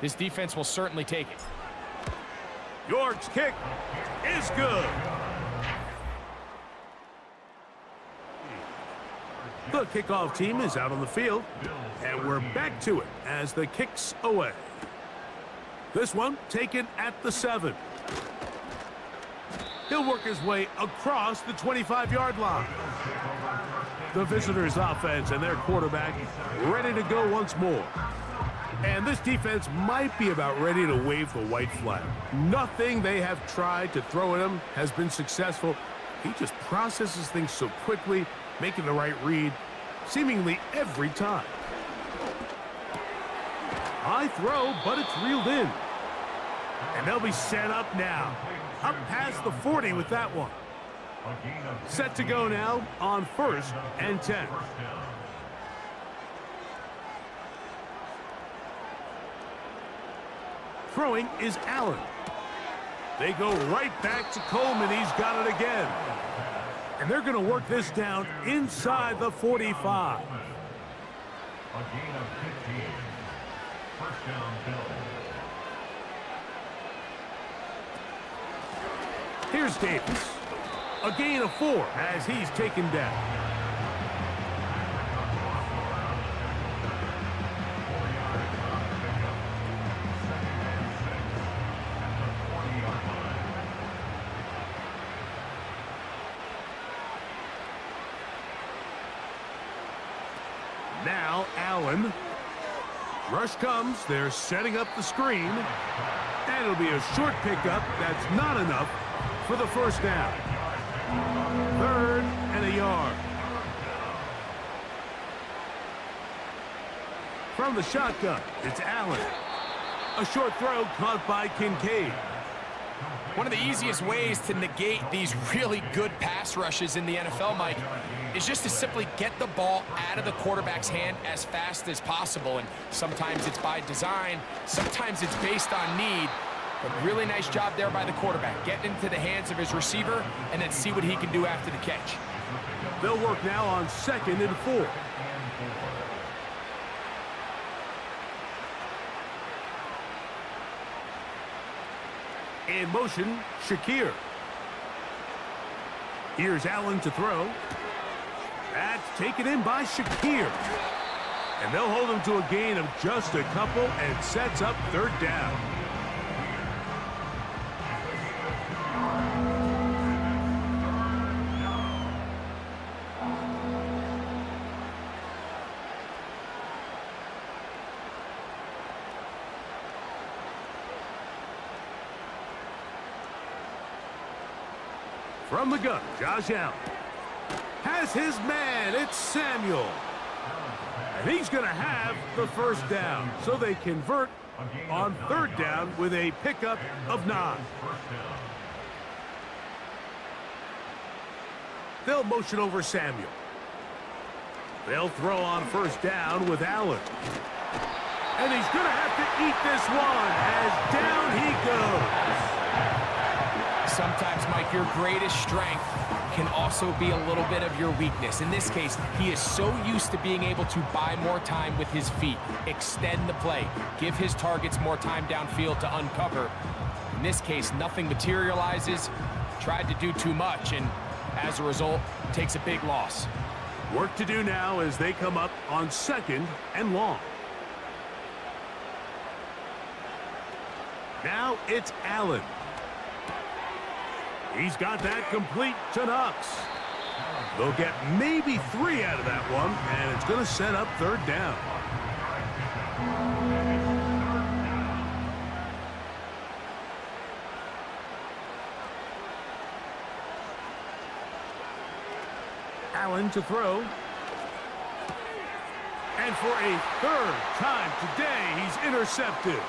this defense will certainly take it. York's kick is good. The kickoff team is out on the field, and we're back to it as the kick's away. This one taken at the 7. He'll work his way across the 25-yard line. The visitors' offense and their quarterback ready to go once more. And this defense might be about ready to wave the white flag. Nothing they have tried to throw at him has been successful. He just processes things so quickly, making the right read seemingly every time. High throw, but it's reeled in. And they'll be set up now. Up past the 40 with that one. Set to go now on 1st and 10. Throwing is Allen. They go right back to Coleman. He's got it again. And they're going to work this down inside the 45. A gain of 15. First down, Bill. Here's Davis. A gain of 4 as he's taken down. Now Allen. Rush comes. They're setting up the screen. And it'll be a short pickup. That's not enough for the first down. 3rd and a yard. From the shotgun, it's Allen. A short throw caught by Kincaid. One of the easiest ways to negate these really good pass rushes in the NFL, Mike, is just to simply get the ball out of the quarterback's hand as fast as possible. And sometimes it's by design, sometimes it's based on need. But really nice job there by the quarterback, getting into the hands of his receiver and then see what he can do after the catch. They'll work now on 2nd and 4. In motion, Shakir. Here's Allen to throw. That's taken in by Shakir. And they'll hold him to a gain of just a couple and sets up 3rd down. From the gun, Josh Allen has his man. It's Samuel. And he's going to have the first down. So they convert on 3rd down with a pickup of 9. They'll motion over Samuel. They'll throw on first down with Allen. And he's going to have to eat this one as down he goes. Sometimes, Mike, your greatest strength can also be a little bit of your weakness. In this case, he is so used to being able to buy more time with his feet, extend the play, give his targets more time downfield to uncover. In this case, nothing materializes, tried to do too much, and as a result, takes a big loss. Work to do now as they come up on 2nd and long. Now it's Allen. He's got that complete to Knox. They'll get maybe 3 out of that one, and it's going to set up 3rd down. Allen to throw. And for a 3rd time today, he's intercepted.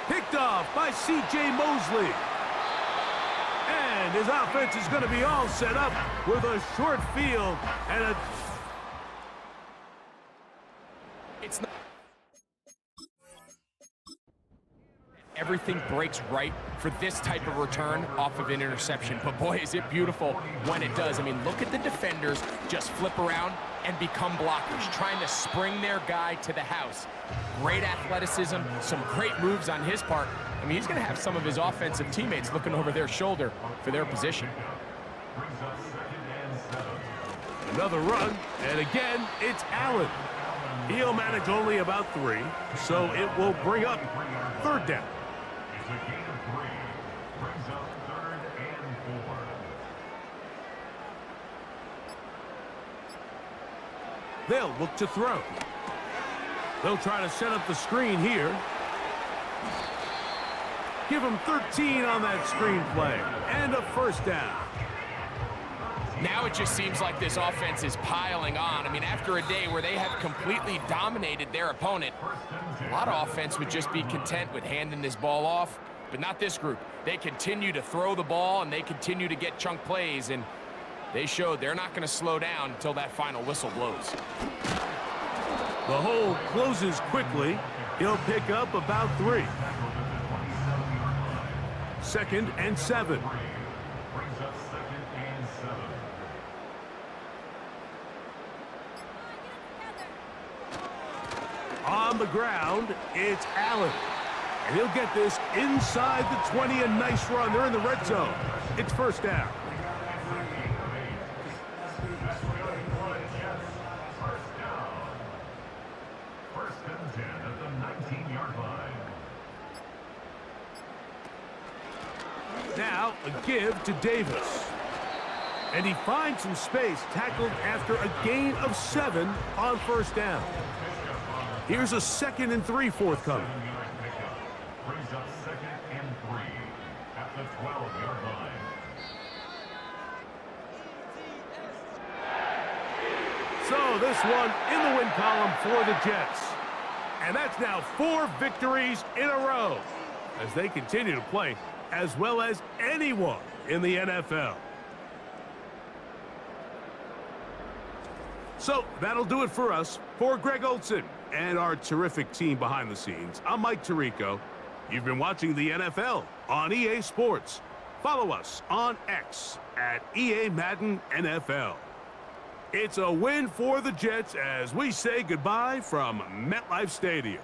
Picked off by C.J. Mosley. And his offense is going to be all set up with a short field and a... It's not... Everything breaks right for this type of return off of an interception. But boy, is it beautiful when it does. I mean, look at the defenders just flip around and become blockers, trying to spring their guy to the house. Great athleticism, some great moves on his part. I mean, he's going to have some of his offensive teammates looking over their shoulder for their position. Another run, and again, it's Allen. He'll manage only about 3, so it will bring up 3rd down. It's a gain of 3. Brings up 3rd and 4. They'll look to throw. They'll try to set up the screen here. Give him 13 on that screen play, and a 1st down. Now it just seems like this offense is piling on. I mean, after a day where they have completely dominated their opponent, a lot of offense would just be content with handing this ball off, but not this group. They continue to throw the ball, and they continue to get chunk plays, and they showed they're not going to slow down until that final whistle blows. The hole closes quickly. He'll pick up about 3. 2nd and 7. Brings up 2nd and 7. On the ground, it's Allen. And he'll get this inside the 20, a nice run. They're in the red zone. It's 1st down. Now a give to Davis. And he finds some space, tackled after a gain of 7 on 1st down. Here's a 2nd and 3 forthcoming. Brings up 2nd and 3 at the 12-yard line. So this one in the win column for the Jets. And that's now 4 victories in a row as they continue to play as well as anyone in the NFL. So that'll do it for us. For Greg Olson and our terrific team behind the scenes, I'm Mike Tirico. You've been watching the NFL on EA Sports. Follow us on X at EA Madden NFL. It's a win for the Jets as we say goodbye from MetLife Stadium.